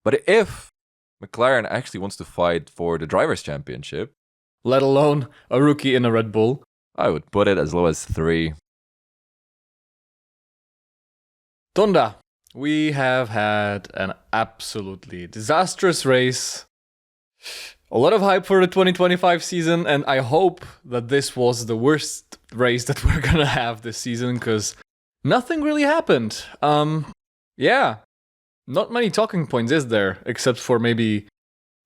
But if McLaren actually wants to fight for the Drivers' Championship, let alone a rookie in a Red Bull, I would put it as low as 3. Tonda, we have had an absolutely disastrous race. A lot of hype for the 2025 season, and I hope that this was the worst race that we're gonna have this season, because nothing really happened. Yeah, not many talking points, is there? Except for maybe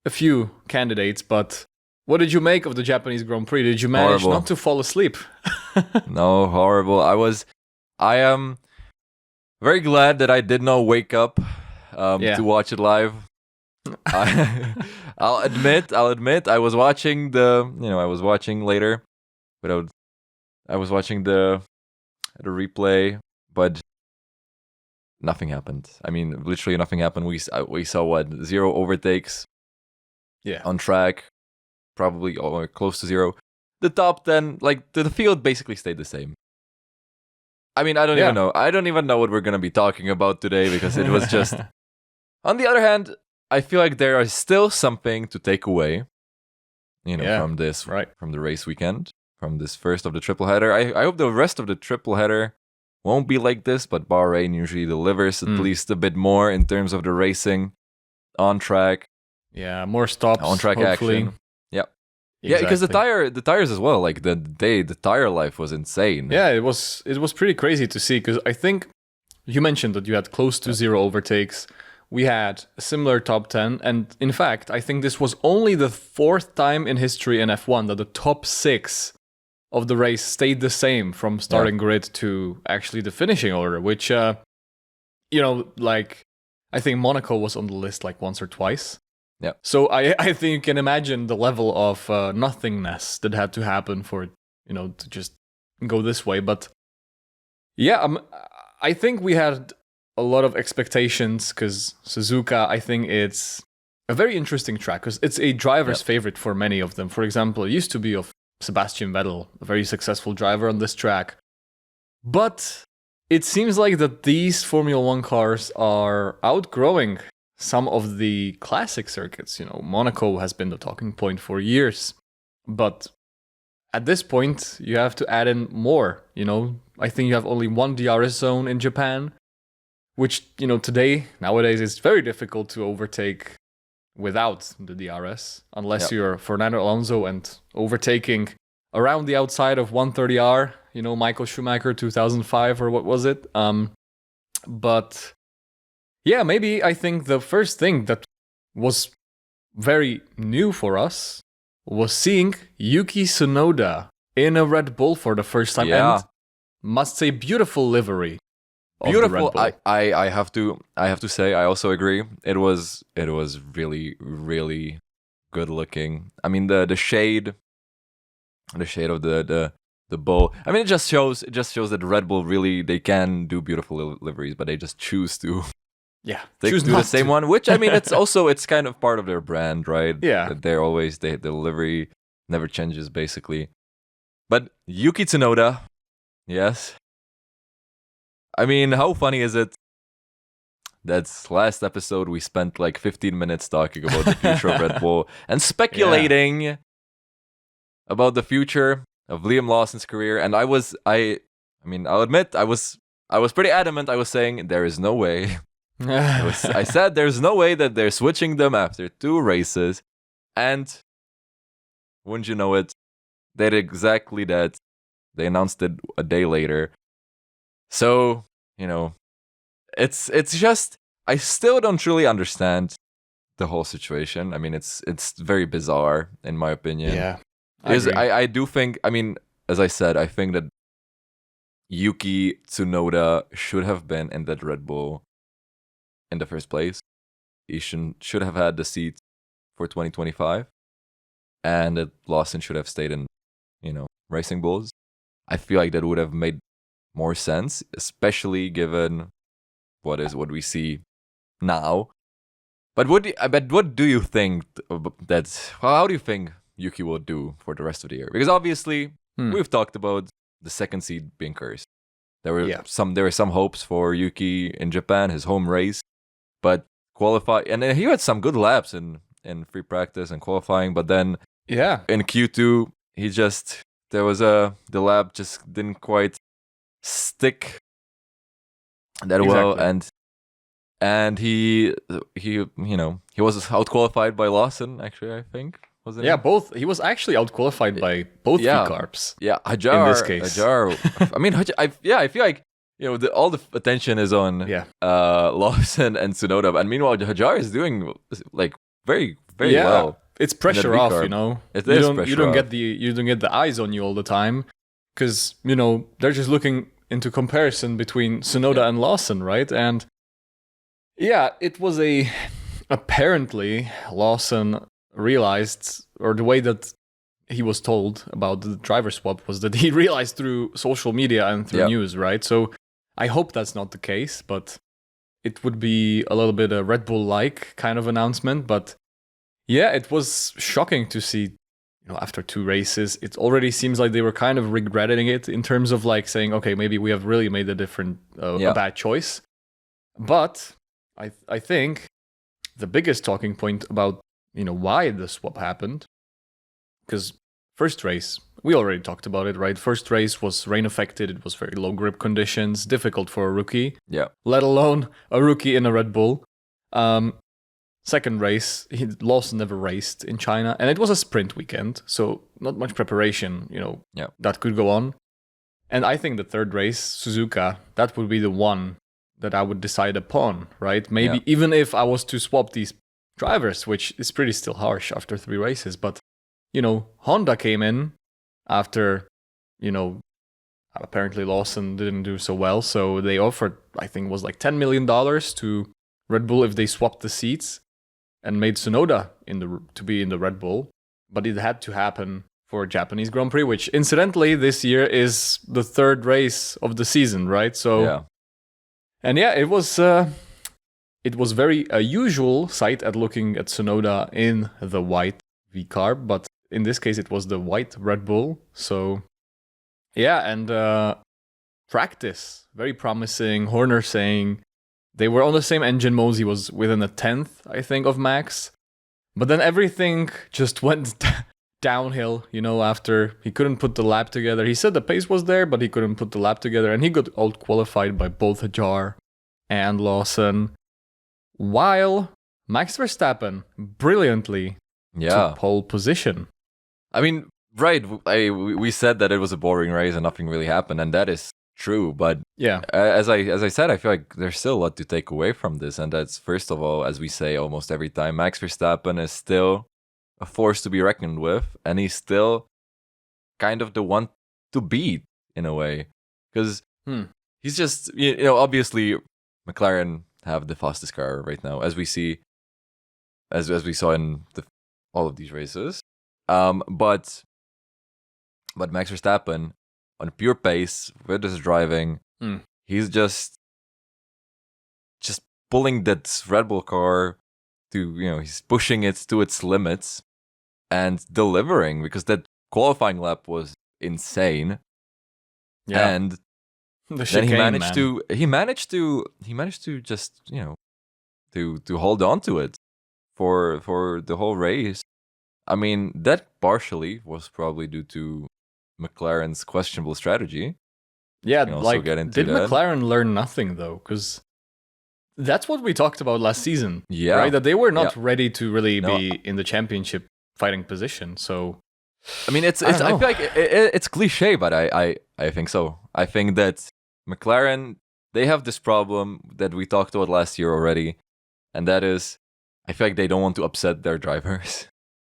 a few candidates, but what did you make of the Japanese Grand Prix? Did you manage Horrible. not to fall asleep? No, horrible. I am very glad that I did not wake up to watch it live. I'll admit, I was watching I was watching later, but I was watching the replay, but nothing happened. I mean, literally nothing happened. We saw what, 0 overtakes. Yeah, on track, probably or close to 0. The top 10, like the field, basically stayed the same. I mean, I don't even know. I don't even know what we're gonna be talking about today, because it was just. On the other hand, I feel like there is still something to take away, from this, from the race weekend, from this first of the triple header. I hope the rest of the triple header won't be like this, but Bahrain usually delivers at least a bit more in terms of the racing on track. Yeah, more stops on track hopefully. action. Yeah. Exactly. Yeah, because the tires as well, like the tire life was insane. Yeah, it was pretty crazy to see, because I think you mentioned that you had close to 0 overtakes. We had a similar top 10, and in fact, I think this was only the 4th time in history in F1 that the top 6 of the race stayed the same from starting grid to actually the finishing order, which, like, I think Monaco was on the list like once or twice. Yeah. So I think you can imagine the level of nothingness that had to happen for it, to just go this way. But yeah, I think we had a lot of expectations, because Suzuka, I think it's a very interesting track, because it's a driver's favorite for many of them. For example, it used to be of Sebastian Vettel, a very successful driver on this track. But it seems like that these Formula One cars are outgrowing some of the classic circuits. Monaco has been the talking point for years. But at this point, you have to add in more. I think you have only one DRS zone in Japan, which, nowadays is very difficult to overtake without the DRS, unless you're Fernando Alonso and overtaking around the outside of 130R, Michael Schumacher 2005, or what was it? But yeah, maybe I think the first thing that was very new for us was seeing Yuki Tsunoda in a Red Bull for the first time. Yeah. And must say, beautiful livery. Beautiful. I have to say, I also agree. It was really, really good looking. I mean, the shade of the bull. I mean, it just shows that Red Bull really, they can do beautiful liveries, but they just choose to do the same one. Which, I mean, it's kind of part of their brand, right? Yeah, that they're always the livery never changes basically. But Yuki Tsunoda, yes. I mean, how funny is it that last episode we spent like 15 minutes talking about the future of Red Bull and speculating about the future of Liam Lawson's career, and I'll admit I was pretty adamant. I was saying there is no way. I said there's no way that they're switching them after 2 races, and wouldn't you know it, they did exactly that. They announced it a day later. So, it's just, I still don't truly understand the whole situation. I mean, it's very bizarre in my opinion. Yeah. I do think, I mean, as I said, I think that Yuki Tsunoda should have been in that Red Bull in the first place. He should have had the seat for 2025, and that Lawson should have stayed in, Racing Bulls. I feel like that would have made more sense, especially given what we see now. But what do you think how do you think Yuki will do for the rest of the year? Because obviously we've talked about the second seed being cursed. There were some hopes for Yuki in Japan, his home race, but qualify, and then he had some good laps in free practice and qualifying, but then Yeah. in Q2 the lap just didn't quite stick that well, Exactly. and he was out qualified by Lawson, actually, I think, wasn't Yeah, he? both. He was actually out qualified by both Yeah. V-Carbs. Yeah, In this case. Hajar. I mean, I feel like all the attention is on Yeah. Lawson and Tsunoda, and meanwhile Hajar is doing like very very Yeah. well. It's pressure off, V-carb. you know. It you is don't pressure you don't off. get the eyes on you all the time, because they're just looking into comparison between Tsunoda and Lawson, right? And yeah, it was apparently Lawson realized, or the way that he was told about the driver swap was that he realized through social media and through Yeah. news, right? So I hope that's not the case, but it would be a little bit a Red Bull-like kind of announcement. But yeah, it was shocking to see, after 2 races, it already seems like they were kind of regretting it in terms of like saying, okay, maybe we have really made a bad choice. But I think the biggest talking point about, why the swap happened, because first race, we already talked about it, right? First race was rain affected. It was very low grip conditions, difficult for a rookie, Yeah. let alone a rookie in a Red Bull. Second race, Lawson never raced in China, and it was a sprint weekend, so not much preparation, that could go on. And I think the third race, Suzuka, that would be the one that I would decide upon, right? Maybe even if I was to swap these drivers, which is pretty still harsh after 3 races, but Honda came in after, apparently Lawson didn't do so well, so they offered, I think it was like $10 million to Red Bull if they swapped the seats and made Tsunoda to be in the Red Bull, but it had to happen for a Japanese Grand Prix, which incidentally this year is the 3rd race of the season, right? So, Yeah. And yeah, it was very usual sight at looking at Tsunoda in the white V-Carb, but in this case it was the white Red Bull. So yeah, and practice, very promising. Horner saying they were on the same engine modes. He was within a 10th, I think, of Max. But then everything just went downhill, after he couldn't put the lap together. He said the pace was there, but he couldn't put the lap together. And he got out-qualified by both Hajar and Lawson. While Max Verstappen brilliantly took pole position. I mean, right, we said that it was a boring race and nothing really happened, and that is true, but yeah, as I said, I feel like there's still a lot to take away from this, and that's, first of all, as we say almost every time, Max Verstappen is still a force to be reckoned with, and he's still kind of the one to beat in a way, because he's just, obviously McLaren have the fastest car right now, as we see, as we saw in all of these races, but Max Verstappen, on pure pace with his driving, he's just pulling that Red Bull car to, he's pushing it to its limits and delivering, because that qualifying lap was insane. Yeah. And then he managed to just, to hold on to it for the whole race. I mean, that partially was probably due to McLaren's questionable strategy. Yeah, did that. McLaren learn nothing though? Because that's what we talked about last season. Yeah, right. That they were not ready to really be in the championship fighting position. So, I mean, I feel like it's cliche, but I think so. I think that McLaren, they have this problem that we talked about last year already, and that is, I feel like they don't want to upset their drivers.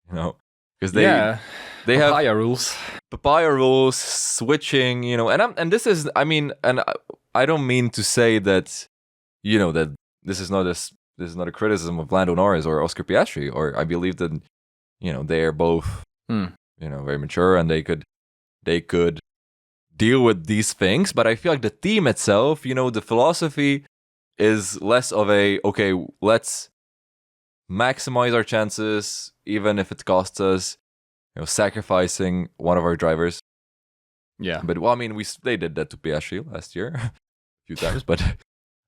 Because they have papaya rules, switching, and this is, I mean, and I don't mean to say that, that this is not a criticism of Lando Norris or Oscar Piastri, or I believe that, they are both, very mature and they could deal with these things. But I feel like the team itself, the philosophy is less of a, okay, let's maximize our chances, even if it costs us, sacrificing one of our drivers. Yeah. But, well, I mean, they did that to Piastri last year a few times, but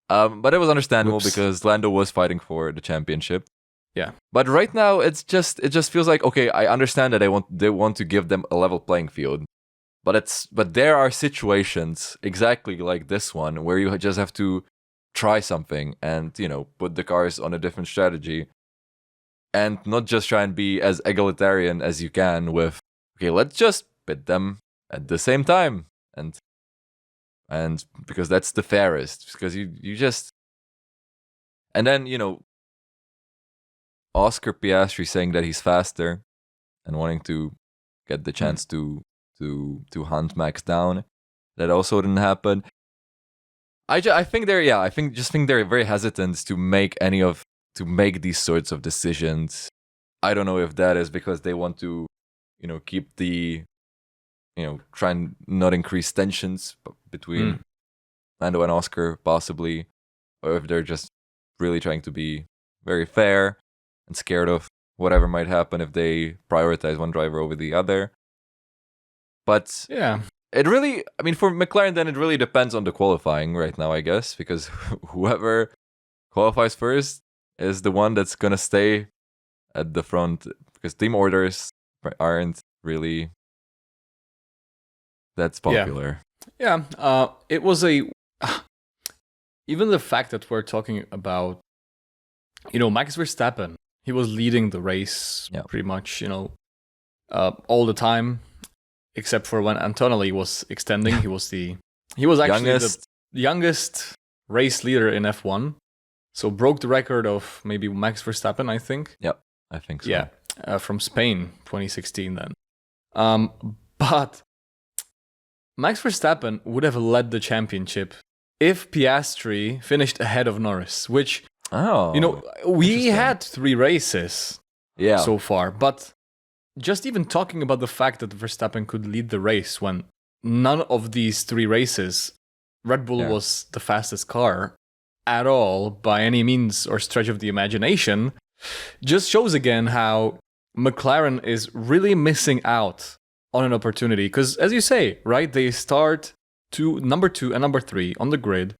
But it was understandable Whoops. because Lando was fighting for the championship. Yeah. But right now, it just feels like, okay, I understand that they want to give them a level playing field, but there are situations exactly like this one where you just have to try something and put the cars on a different strategy, and not just try and be as egalitarian as you can with, okay, let's just pit them at the same time, and because that's the fairest, because you just, and then Oscar Piastri saying that he's faster and wanting to get the chance to hunt Max down. That also didn't happen. I think they're very hesitant to make these sorts of decisions. I don't know if that is because they want to, keep the, try and not increase tensions between Lando and Oscar, possibly, or if they're just really trying to be very fair and scared of whatever might happen if they prioritize one driver over the other. But yeah, it really, I mean, for McLaren, then it really depends on the qualifying right now, I guess, because whoever qualifies first is the one that's going to stay at the front, because team orders aren't really that popular. Yeah, it was even the fact that we're talking about, Max Verstappen, he was leading the race pretty much, all the time, except for when Antonelli was extending. He was actually the youngest race leader in F1. So broke the record of maybe Max Verstappen, I think. Yep, I think so. Yeah, from Spain, 2016 then. But Max Verstappen would have led the championship if Piastri finished ahead of Norris, which, we had 3 races so far. But just even talking about the fact that Verstappen could lead the race when none of these 3 races, Red Bull was the fastest car at all by any means or stretch of the imagination, just shows again how McLaren is really missing out on an opportunity. Because as you say, right, they start number 2 and number 3 on the grid.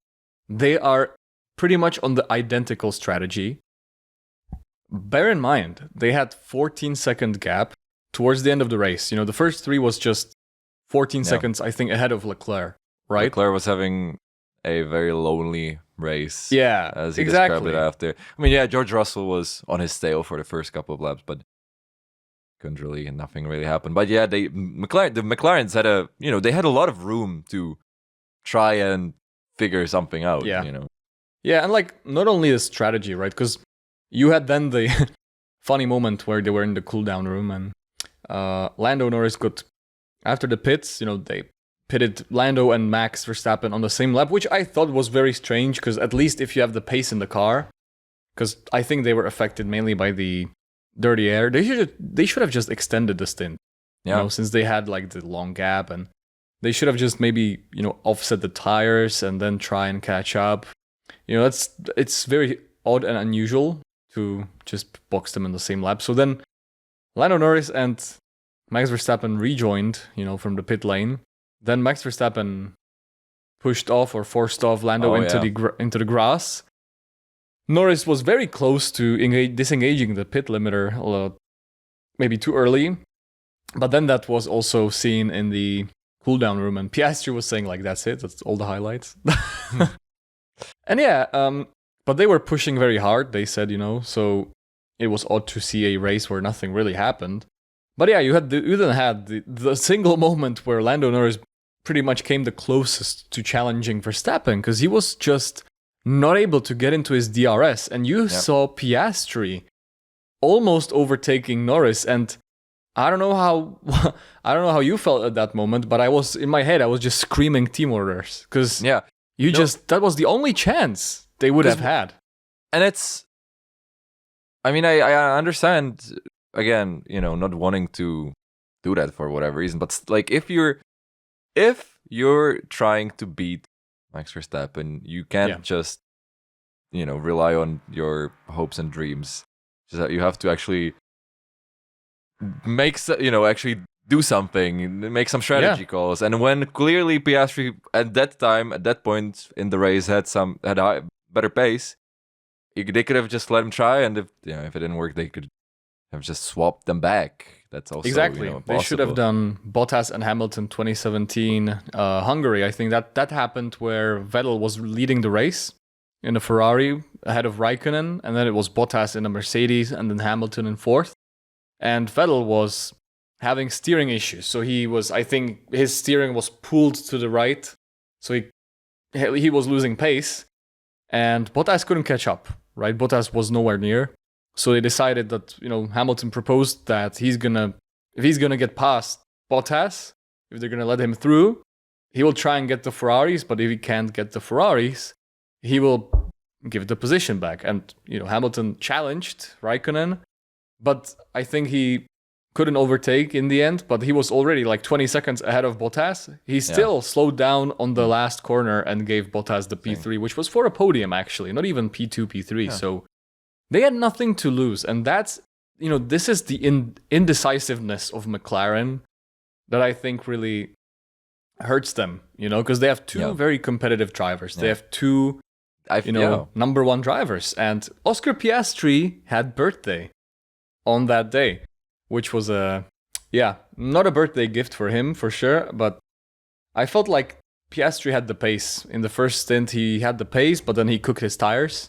They are pretty much on the identical strategy. Bear in mind, they had 14-second gap towards the end of the race. The first 3 was just 14 seconds, I think, ahead of Leclerc, right? Leclerc was having a very lonely race. Yeah, as he exactly. described it after. I mean, George Russell was on his tail for the first couple of laps, but nothing really happened. But yeah, the McLarens had they had a lot of room to try and figure something out. Yeah. Yeah, and not only the strategy, right? Because you had then the funny moment where they were in the cooldown room and Lando Norris got, after the pits, they pitted Lando and Max Verstappen on the same lap, which I thought was very strange, because at least if you have the pace in the car, because I think they were affected mainly by the dirty air, they should have just extended the stint. Since they had the long gap, and they should have just maybe offset the tires and then try and catch up. It's very odd and unusual to just box them in the same lap. So then Lando Norris and Max Verstappen rejoined, from the pit lane. Then Max Verstappen pushed off or forced off Lando into the grass. Norris was very close to disengaging the pit limiter, maybe too early. But then that was also seen in the cooldown room, and Piastri was saying that's it, that's all the highlights. And but they were pushing very hard, they said, so it was odd to see a race where nothing really happened. But yeah, you then had the single moment where Lando Norris pretty much came the closest to challenging Verstappen, because he was just not able to get into his DRS, and you saw Piastri almost overtaking Norris. And I don't know how you felt at that moment, but I was just screaming team orders, because that was the only chance they would have had. And I understand, again, not wanting to do that for whatever reason, but if you're trying to beat Max Verstappen, you can't just rely on your hopes and dreams. Just that you have to actually actually do something, make some strategy calls. And when clearly Piastri at that point in the race had better pace. They could have just let him try, and if it didn't work, they could have just swapped them back. That's also Exactly. They should have done Bottas and Hamilton 2017 Hungary. I think that happened where Vettel was leading the race in a Ferrari ahead of Raikkonen, and then it was Bottas in a Mercedes, and then Hamilton in fourth. And Vettel was having steering issues, so I think his steering was pulled to the right, so he was losing pace, and Bottas couldn't catch up. Right, Bottas was nowhere near. So they decided that, Hamilton proposed that if he's gonna get past Bottas, if they're gonna let him through, he will try and get the Ferraris, but if he can't get the Ferraris, he will give the position back. And, Hamilton challenged Raikkonen, but I think he couldn't overtake in the end, but he was already like 20 seconds ahead of Bottas. He still slowed down on the last corner and gave Bottas the P3, which was for a podium actually, not even P2, P3. Yeah. So they had nothing to lose. And that's, this is the indecisiveness of McLaren that I think really hurts them, because they have two very competitive drivers. They have two, number one drivers. And Oscar Piastri had birthday on that day, which was not a birthday gift for him, for sure. But I felt like Piastri had the pace. In the first stint, he had the pace, but then he cooked his tires.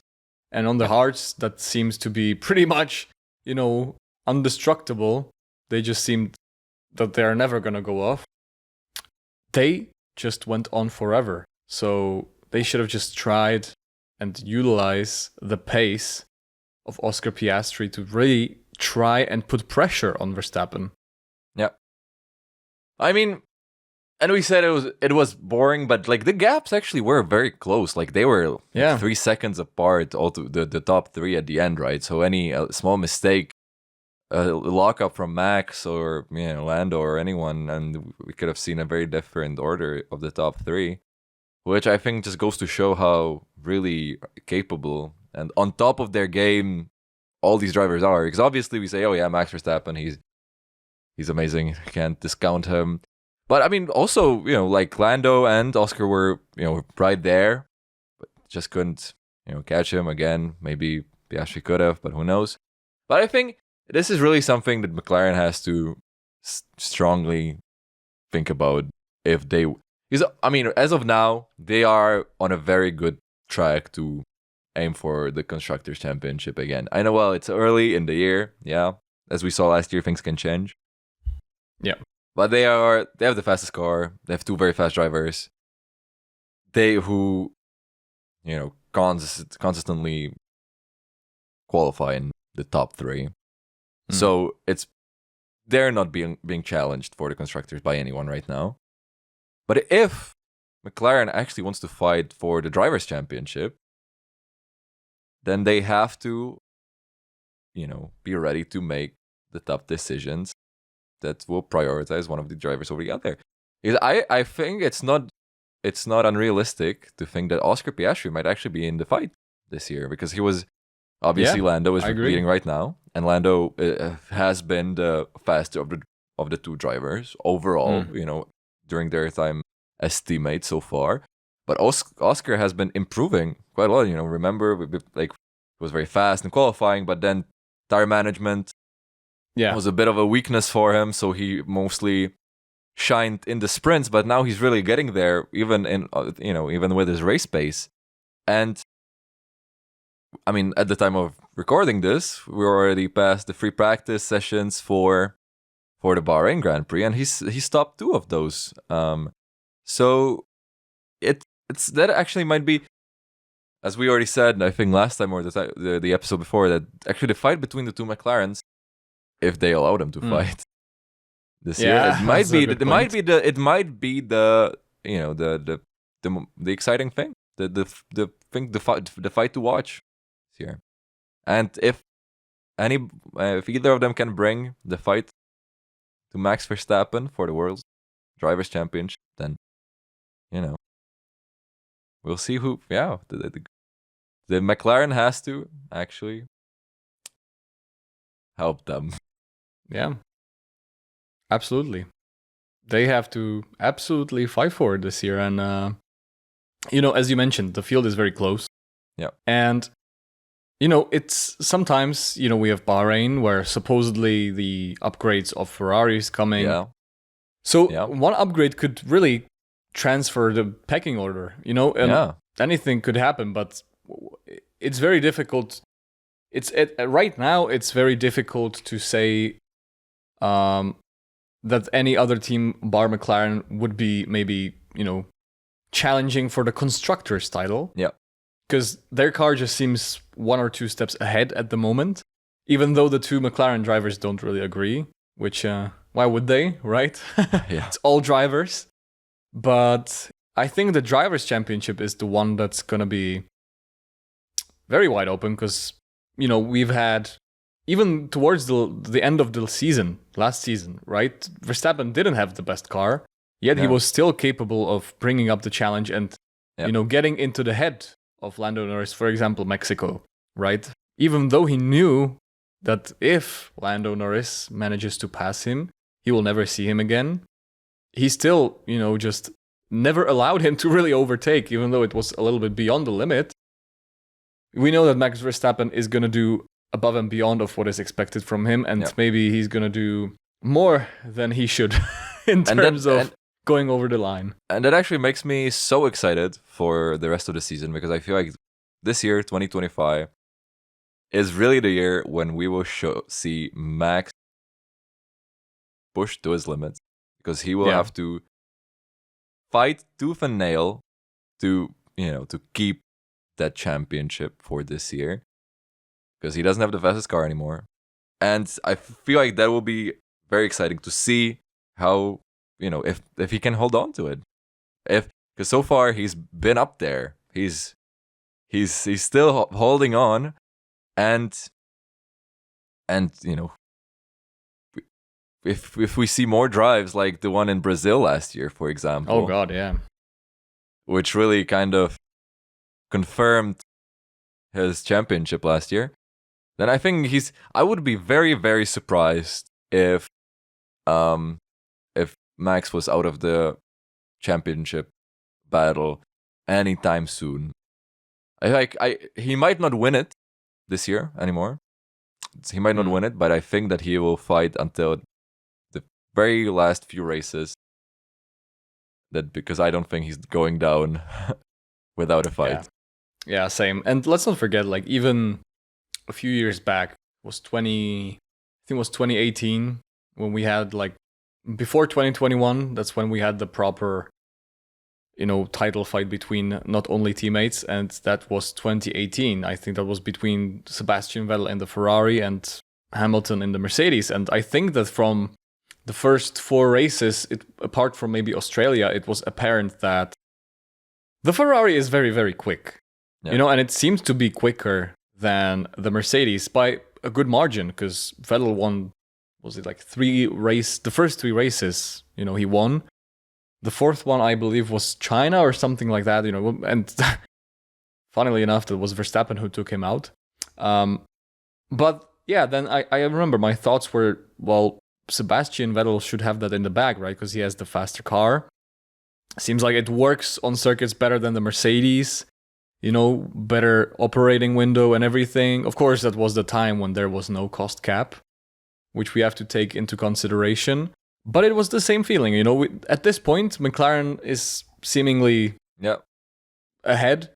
And on the hards, that seems to be pretty much, indestructible. They just seemed that they are never going to go off. They just went on forever. So they should have just tried and utilize the pace of Oscar Piastri to really try and put pressure on Verstappen. Yeah. I mean, and we said it was boring, but like the gaps actually were very close. Like they were 3 seconds apart, all to the top three at the end, right? So any small mistake, lockup from Max or Lando or anyone, and we could have seen a very different order of the top three, which I think just goes to show how really capable and on top of their game all these drivers are. Because obviously we say, oh yeah, Max Verstappen, he's amazing, can't discount him. But I mean, also, like Lando and Oscar were, right there, but just couldn't, catch him again. Maybe Piastri could have, but who knows? But I think this is really something that McLaren has to strongly think about if they. Because, I mean, as of now, they are on a very good track to aim for the Constructors' Championship again. I know, well, it's early in the year, as we saw last year, things can change. Yeah. But they have the fastest car. They have two very fast drivers. Who consistently qualify in the top three. So they're not being challenged for the constructors by anyone right now. But if McLaren actually wants to fight for the drivers' championship, then they have to, be ready to make the tough decisions that will prioritize one of the drivers over the other. I think it's not unrealistic to think that Oscar Piastri might actually be in the fight this year, because he was obviously Lando is leading right now, and Lando has been the faster of the two drivers overall, during their time as teammates so far. But Oscar has been improving quite a lot. Remember, he was very fast in qualifying, but then tire management was a bit of a weakness for him, so he mostly shined in the sprints, but now he's really getting there, even with his race pace. And I mean, at the time of recording this, we're already past the free practice sessions for the Bahrain Grand Prix, and he stopped two of those. So it's that actually might be, as we already said, I think last time or the episode before, that actually the fight between the two McLarens, if they allow them to fight this year, it might be the exciting thing, the fight to watch this year. And if either of them can bring the fight to Max Verstappen for the World Drivers' Championship, then we'll see who. Yeah, the McLaren has to actually help them. Yeah, absolutely. They have to absolutely fight for it this year. And, as you mentioned, the field is very close. Yeah. And, you know, it's sometimes, you know, we have Bahrain where supposedly the upgrades of Ferrari is coming. Yeah. So Yeah. one upgrade could really transfer the pecking order, you know, and Yeah. anything could happen, but it's very difficult. Right now, it's very difficult to say that any other team, bar McLaren, would be maybe, you know, challenging for the constructors title. Yeah. Because their car just seems 1 or 2 steps ahead at the moment, even though the 2 McLaren drivers don't really agree, which, why would they, right? Yeah. It's all drivers. But I think the Drivers' Championship is the one that's going to be very wide open because, you know, we've had, even towards the end of the season, last season, right? Verstappen didn't have the best car, yet he Yeah. was still capable of bringing up the challenge and, Yeah. you know, getting into the head of Lando Norris, for example, Mexico, right? Even though he knew that if Lando Norris manages to pass him, he will never see him again. He still, you know, just never allowed him to really overtake, even though it was a little bit beyond the limit. We know that Max Verstappen is going to do above and beyond of what is expected from him, and Yeah. maybe he's going to do more than he should in terms of going over the line. And that actually makes me so excited for the rest of the season because I feel like this year, 2025, is really the year when we will see Max push to his limits because he will Yeah. have to fight tooth and nail to, you know, to keep that championship for this year because he doesn't have the fastest car anymore. And I feel like that will be very exciting to see how, you know, if he can hold on to it. Because so far he's been up there. He's still holding on, and you know, if we see more drives like the one in Brazil last year, for example. Oh God, yeah. Which really kind of confirmed his championship last year, then I think I would be very, very surprised if Max was out of the championship battle anytime soon. He might not win it this year anymore. He might not win it, but I think that he will fight until the very last few races. That because I don't think he's going down without a fight. Yeah, same. And let's not forget, like, even a few years back was 2018 when we had, like, before 2021, that's when we had the proper, you know, title fight between not only teammates, and that was 2018. I think that was between Sebastian Vettel in the Ferrari and Hamilton in the Mercedes. And I think that from the first 4 races, apart from maybe Australia, it was apparent that the Ferrari is very, very quick. Yeah. You know, and it seems to be quicker than the Mercedes by a good margin because Vettel won, was it like the first 3 races, you know, he won. The 4th one, I believe, was China or something like that, you know, and funnily enough, that was Verstappen who took him out. But yeah, then I remember my thoughts were, well, Sebastian Vettel should have that in the bag, right? Because he has the faster car. Seems like it works on circuits better than the Mercedes. You know, better operating window and everything. Of course, that was the time when there was no cost cap, which we have to take into consideration. But it was the same feeling, you know. At this point, McLaren is seemingly ahead,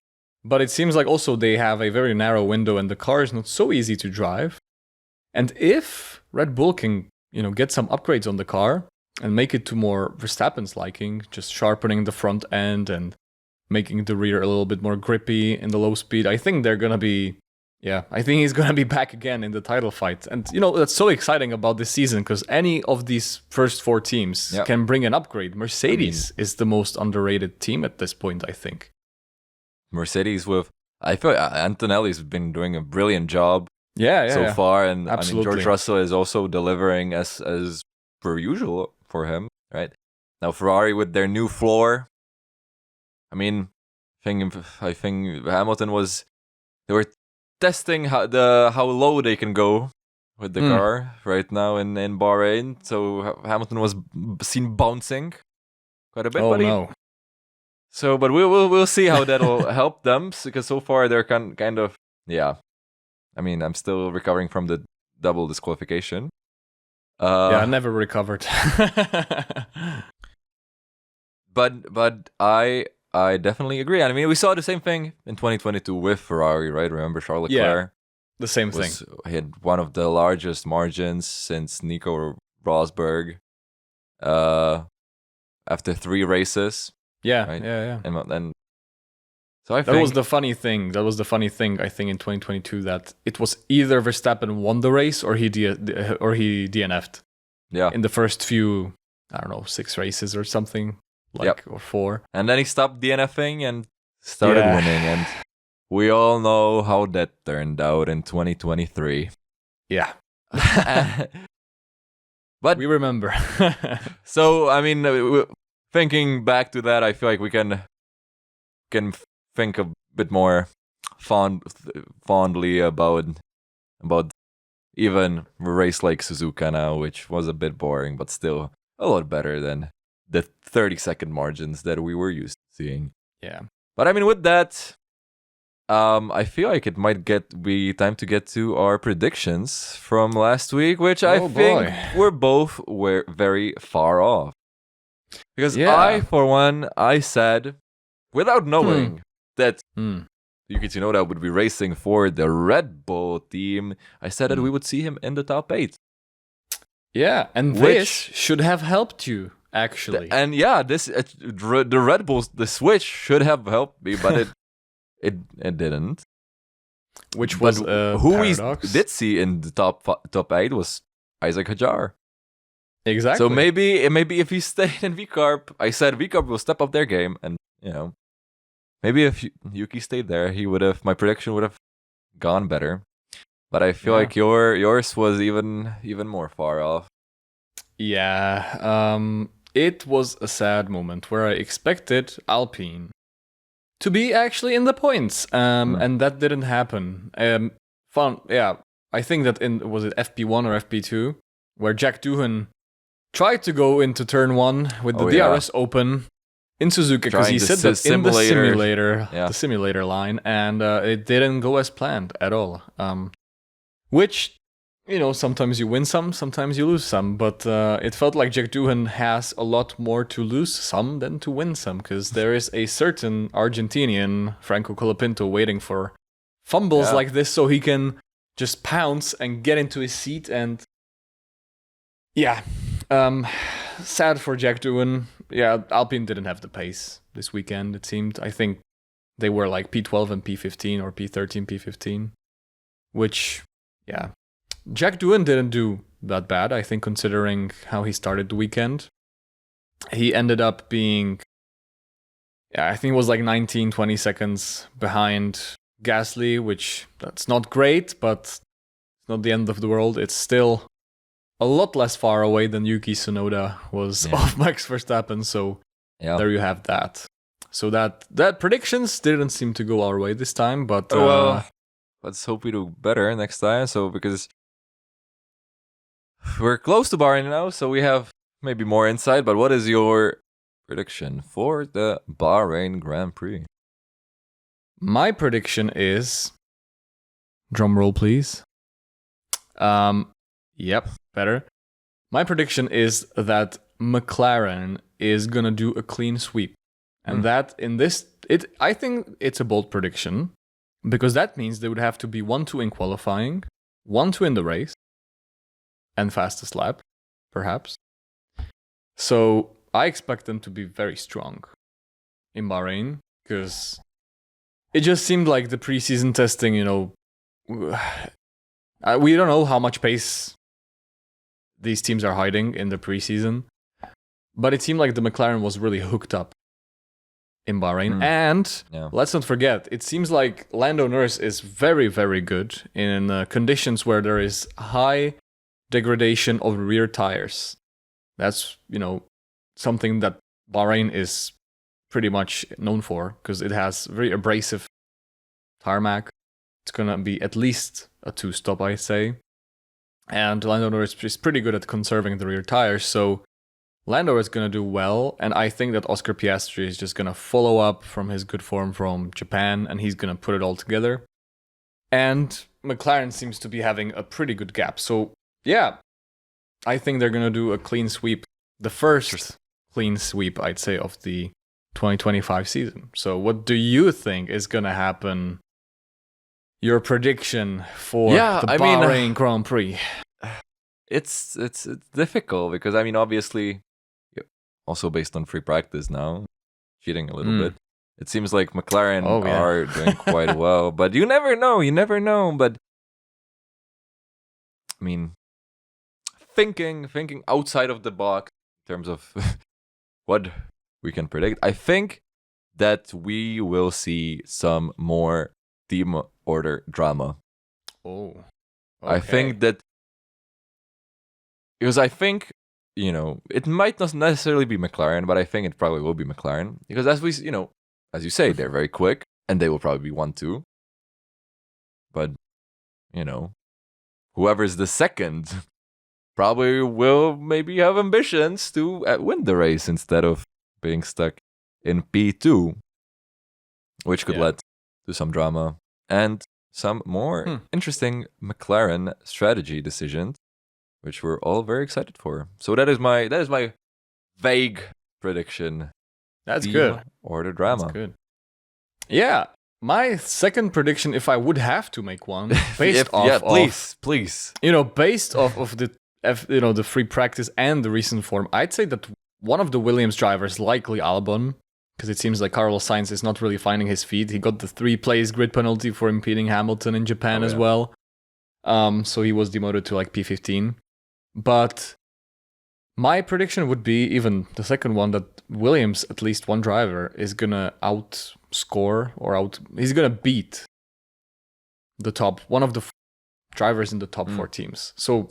but it seems like also they have a very narrow window and the car is not so easy to drive. And if Red Bull can, you know, get some upgrades on the car and make it to more Verstappen's liking, just sharpening the front end and making the rear a little bit more grippy in the low speed, I think they're going to be, I think he's going to be back again in the title fight. And, you know, that's so exciting about this season because any of these first 4 teams can bring an upgrade. Mercedes is the most underrated team at this point, I think. Mercedes I feel like Antonelli's been doing a brilliant job so far. And absolutely. I mean, George Russell is also delivering as per usual for him, right? Now, Ferrari with their new floor. I mean, I think Hamilton they were testing how low they can go with the car right now in Bahrain. So Hamilton was seen bouncing quite a bit. Oh, no. So, but we'll see how that'll help them, because so far they're kind of, yeah. I mean, I'm still recovering from the double disqualification. Yeah, I never recovered. But I definitely agree. I mean, we saw the same thing in 2022 with Ferrari, right? Remember Charles Leclerc? The same thing. He had one of the largest margins since Nico Rosberg. After 3 races. Yeah, right? yeah. And so I that think was the funny thing. That was the funny thing, I think, in 2022, that it was either Verstappen won the race or he DNF'd. Yeah. In the first few, I don't know, 6 races or something, or 4. And then he stopped DNFing and started winning, and we all know how that turned out in 2023. Yeah. But we remember. So, I mean, thinking back to that, I feel like we can think a bit more fondly about even a race like Suzuka now, which was a bit boring, but still a lot better than the 30-second margins that we were used to seeing. Yeah. But I mean, with that, I feel like it might be time to get to our predictions from last week, which I think were very far off. Because I, for one, I said, without knowing that Yuki Tsunoda would be racing for the Red Bull team, I said that we would see him in the top 8. Yeah, and this should have helped you, actually. And yeah, the Red Bulls, the switch should have helped me, but it didn't. Which was who paradox. We did see in the top 8 was Isaac Hadjar. Exactly. So maybe if he stayed in VCARB, I said VCARB will step up their game, and maybe if Yuki stayed there, my prediction would have gone better. But I feel like yours was even more far off. Yeah, it was a sad moment where I expected Alpine to be actually in the points, and that didn't happen. I think that was it FP1 or FP2, where Jack Doohan tried to go into turn 1 with the DRS open in Suzuka, because he said that in the simulator line, and it didn't go as planned at all. Which, sometimes you win some, sometimes you lose some, but it felt like Jack Doohan has a lot more to lose some than to win some, because there is a certain Argentinian, Franco Colapinto, waiting for fumbles like this so he can just pounce and get into his seat. And sad for Jack Doohan. Yeah, Alpine didn't have the pace this weekend, it seemed. I think they were like P12 and P15 or P13, P15, which, Jack Doohan didn't do that bad, I think, considering how he started the weekend. He ended up being, I think it was like 19, 20 seconds behind Gasly, which that's not great, but it's not the end of the world. It's still a lot less far away than Yuki Tsunoda was of Max Verstappen, so there you have that. So that predictions didn't seem to go our way this time, but let's hope we do better next time. So, because we're close to Bahrain now, so we have maybe more insight. But what is your prediction for the Bahrain Grand Prix? My prediction is, drum roll please. Yep, better. My prediction is that McLaren is gonna do a clean sweep, and that I think it's a bold prediction, because that means they would have to be 1-2 in qualifying, 1-2 in the race, and fastest lap, perhaps. So I expect them to be very strong in Bahrain, because it just seemed like the preseason testing, we don't know how much pace these teams are hiding in the preseason, but it seemed like the McLaren was really hooked up in Bahrain. And let's not forget, it seems like Lando Norris is very, very good in conditions where there is high degradation of rear tires. That's, something that Bahrain is pretty much known for, because it has very abrasive tarmac. It's going to be at least a 2-stop, I'd say. And Lando Norris is pretty good at conserving the rear tires, so Lando is going to do well, and I think that Oscar Piastri is just going to follow up from his good form from Japan, and he's going to put it all together. And McLaren seems to be having a pretty good gap. So, yeah, I think they're going to do a clean sweep. The first clean sweep, I'd say, of the 2025 season. So, what do you think is going to happen? Your prediction for the Bahrain Grand Prix? It's difficult because, I mean, obviously, also based on free practice now, cheating a little bit. It seems like McLaren are doing quite well, but you never know. But I mean, thinking outside of the box in terms of what we can predict, I think that we will see some more team order drama. Oh, okay. I think that because I think, it might not necessarily be McLaren, but I think it probably will be McLaren because as you say, they're very quick and they will probably be 1-2. But, whoever's the second probably will maybe have ambitions to win the race instead of being stuck in P2, which could lead to some drama and some more interesting McLaren strategy decisions, which we're all very excited for. So that is my vague prediction. That's good. Order drama. That's good. Yeah, my second prediction, if I would have to make one, based off, please, based off of the free practice and the recent form, I'd say that one of the Williams drivers, likely Albon, because it seems like Carlos Sainz is not really finding his feet. He got the 3-place grid penalty for impeding Hamilton in Japan as well. So he was demoted to like P15. But my prediction would be even the second one, that Williams, at least one driver, is going to he's going to beat the top, one of the drivers in the top 4 teams. So,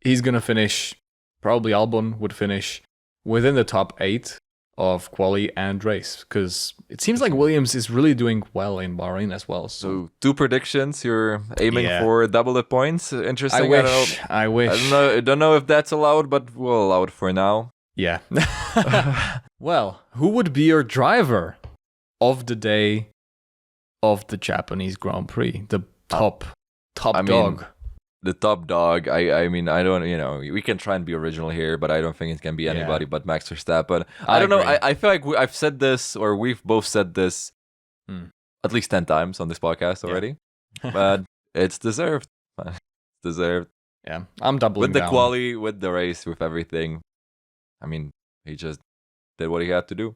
he's going to finish, probably Albon would finish within the top 8 of quali and race, because it seems like Williams is really doing well in Bahrain as well. So 2 predictions. You're aiming for double the points. Interesting. I wish. I don't know if that's allowed, but we'll allow it for now. Yeah. Well, who would be your driver of the day of the Japanese Grand Prix? The top dog. The top dog. I mean, I don't, we can try and be original here, but I don't think it can be anybody but Max Verstappen. I don't know. I feel like I've said this, or we've both said this at least 10 times on this podcast already, but it's deserved. It's deserved. Yeah, I'm doubling with the down. quali, with the race, with everything. I mean, he just did what he had to do.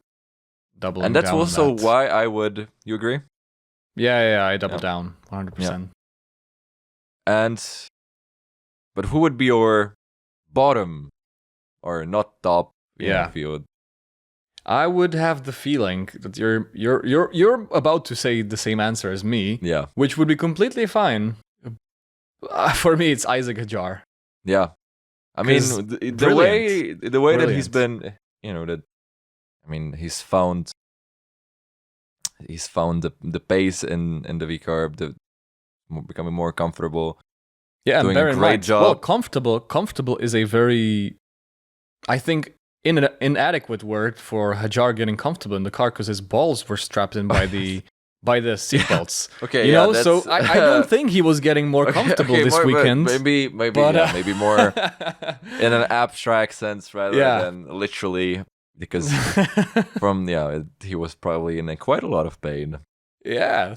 And that's also why I would. You agree? Yeah, I double down 100%. But who would be your bottom or not top field? I would have the feeling that you're about to say the same answer as me. Yeah. Which would be completely fine. For me, it's Isaac Hadjar. Yeah. I mean, the way that he's been, he's found the pace in the V-carb, becoming more comfortable. Yeah, doing and a great job. Well, comfortable is a very, I think, inadequate word for Hadjar getting comfortable in the car, because his balls were strapped in by the seatbelts. Okay, so I don't think he was getting more comfortable this weekend. Maybe more in an abstract sense rather than literally, because he was probably in quite a lot of pain. Yeah,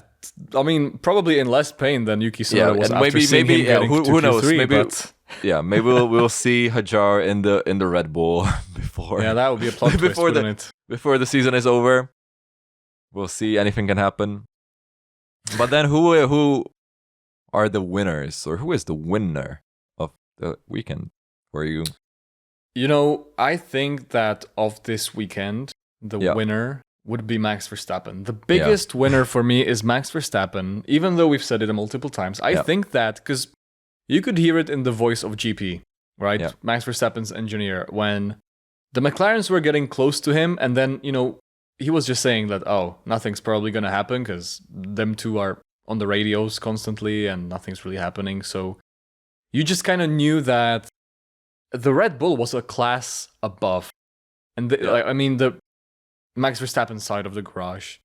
I mean, probably in less pain than Yuki Tsunoda was. Maybe who knows? Q3, maybe we'll see Hadjar in the Red Bull before. Yeah, that would be a plot twist, wouldn't it? Before the season is over, we'll see. Anything can happen. But then, who are the winners, or who is the winner of the weekend for you? I think that of this weekend, the winner would be Max Verstappen. The biggest winner for me is Max Verstappen, even though we've said it multiple times. I think that, because you could hear it in the voice of GP, right? Yeah. Max Verstappen's engineer, when the McLarens were getting close to him, and then, he was just saying that, nothing's probably going to happen, because them two are on the radios constantly, and nothing's really happening. So you just kind of knew that the Red Bull was a class above. And the Max Verstappen side of the garage,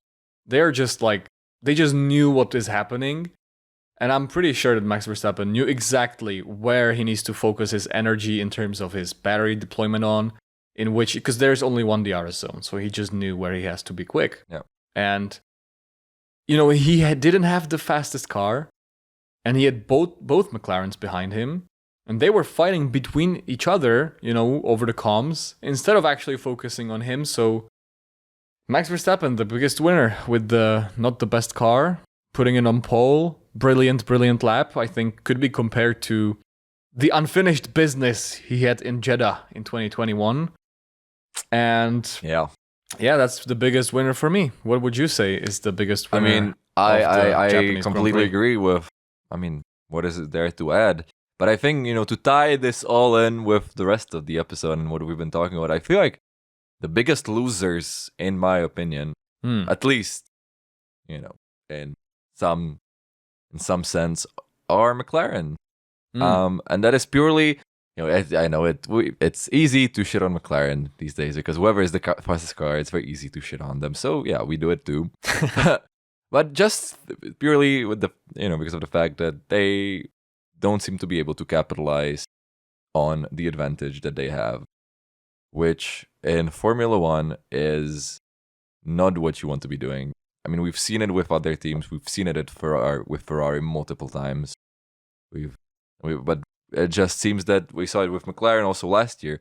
they're just like, they just knew what is happening. And I'm pretty sure that Max Verstappen knew exactly where he needs to focus his energy in terms of his battery deployment on, in which, because there's only one DRS zone. So he just knew where he has to be quick. Yeah. And, he didn't have the fastest car, and he had both McLarens behind him. And they were fighting between each other, over the comms, instead of actually focusing on him. So Max Verstappen, the biggest winner with not the best car, putting it on pole. Brilliant lap, I think, could be compared to the unfinished business he had in Jeddah in 2021. And yeah, that's the biggest winner for me. What would you say is the biggest winner? I mean, I completely agree with, what is it there to add? But I think, to tie this all in with the rest of the episode and what we've been talking about, I feel like the biggest losers, in my opinion, at least, in some sense, are McLaren. And that is purely, I know it's easy to shit on McLaren these days because whoever is the fastest car, it's very easy to shit on them. So yeah, we do it too. But just purely with because of the fact that they don't seem to be able to capitalize on the advantage that they have, which in Formula One is not what you want to be doing. I mean, we've seen it with other teams. We've seen it with Ferrari multiple times. But it just seems that we saw it with McLaren also last year.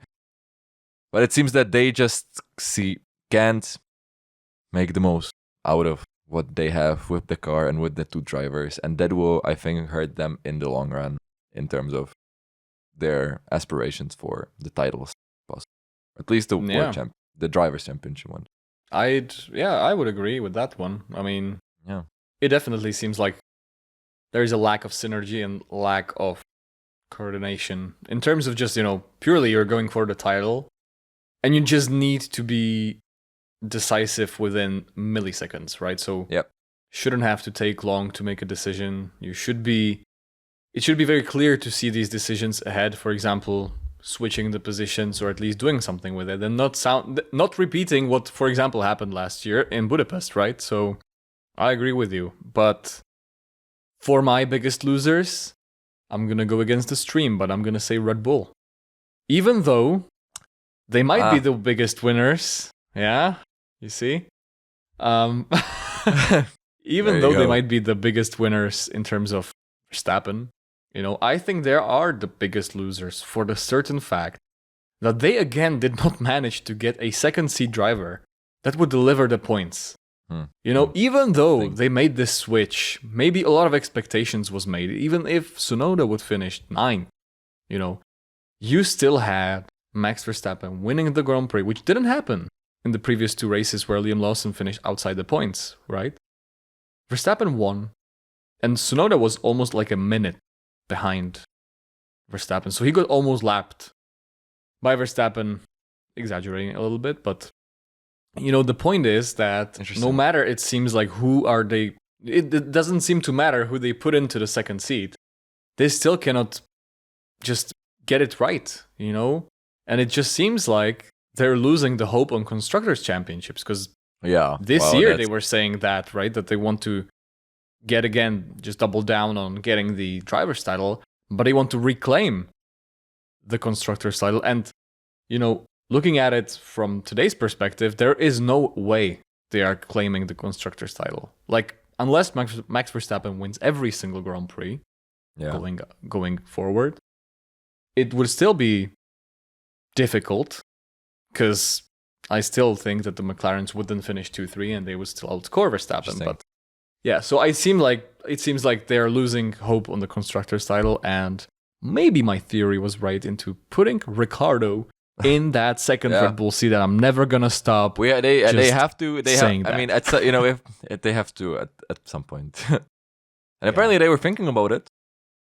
But it seems that they just can't make the most out of what they have with the car and with the two drivers. And that will, I think, hurt them in the long run in terms of their aspirations for the titles. At least the Drivers' Championship one. I would agree with that one. I mean, yeah, it definitely seems like there is a lack of synergy and lack of coordination in terms of just, purely you're going for the title and you just need to be decisive within milliseconds, right? So shouldn't have to take long to make a decision. It should be very clear to see these decisions ahead. For example, switching the positions or at least doing something with it and not repeating what, for example, happened last year in Budapest, right? So I agree with you. But for my biggest losers, I'm going to go against the stream, but I'm going to say Red Bull. Even though they might be the biggest winners. Yeah, you see? Even though they might be the biggest winners in terms of Verstappen, I think they are the biggest losers for the certain fact that they again did not manage to get a second seat driver that would deliver the points. Even though they made this switch, maybe a lot of expectations was made. Even if Tsunoda would finish 9th, you still had Max Verstappen winning the Grand Prix, which didn't happen in the previous 2 races where Liam Lawson finished outside the points, right? Verstappen won, and Tsunoda was almost like a minute behind Verstappen. So he got almost lapped by Verstappen, exaggerating a little bit, but the point is that no matter, it seems like who are they, it doesn't seem to matter who they put into the second seat. They still cannot just get it right, And it just seems like they're losing the hope on Constructors' Championships because this year they were saying that, right? That they want to just double down on getting the driver's title, but they want to reclaim the Constructors' title. And, looking at it from today's perspective, there is no way they are claiming the Constructors' title. Like, unless Max Verstappen wins every single Grand Prix going forward, it would still be difficult because I still think that the McLarens wouldn't finish 2-3 and they would still outscore Verstappen. But yeah, so it seems like they're losing hope on the Constructors' title, and maybe my theory was right into putting Ricciardo in that second Red Bull seat that I'm never gonna stop. They have to. I mean, if they have to at some point. And apparently they were thinking about it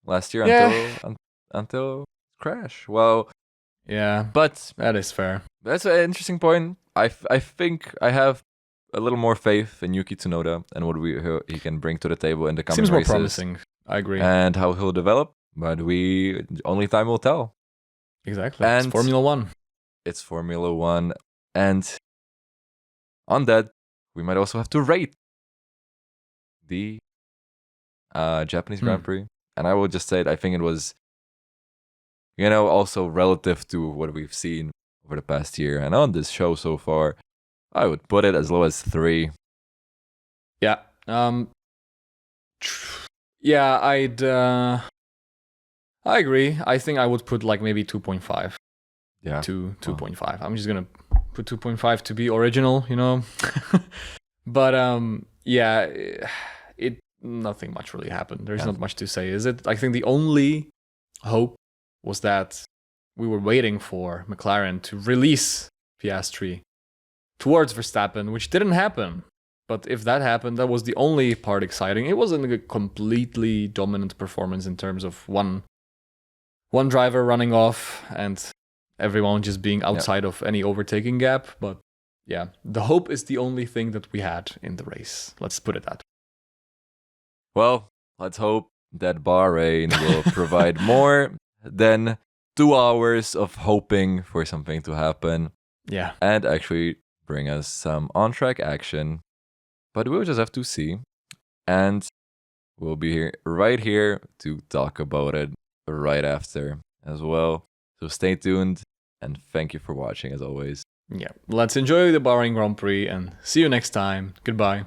last year until crash. Well, yeah, but that is fair. That's an interesting point. I think I have a little more faith in Yuki Tsunoda and what he can bring to the table in the coming races. Seems more promising. I agree. And how he'll develop, but only time will tell. Exactly. And It's Formula One. it's Formula One. And on that, we might also have to rate the Japanese Grand Prix. And I will just say it, I think it was, also relative to what we've seen over the past year and on this show so far, I would put it as low as 3. Yeah. Yeah, I agree. I think I would put like maybe 2.5. Yeah. 2.5. I'm just gonna put 2.5 to be original, But yeah, it nothing much really happened. There's not much to say, is it? I think the only hope was that we were waiting for McLaren to release Piastri towards Verstappen, which didn't happen. But if that happened, that was the only part exciting. It wasn't a completely dominant performance in terms of one driver running off and everyone just being outside of any overtaking gap. But yeah, the hope is the only thing that we had in the race. Let's put it that way. Well, let's hope that Bahrain will provide more than 2 hours of hoping for something to happen. Yeah. And actually bring us some on-track action. But we'll just have to see. And we'll be right here to talk about it right after as well. So stay tuned and thank you for watching as always. Yeah, let's enjoy the Bahrain Grand Prix and see you next time. Goodbye.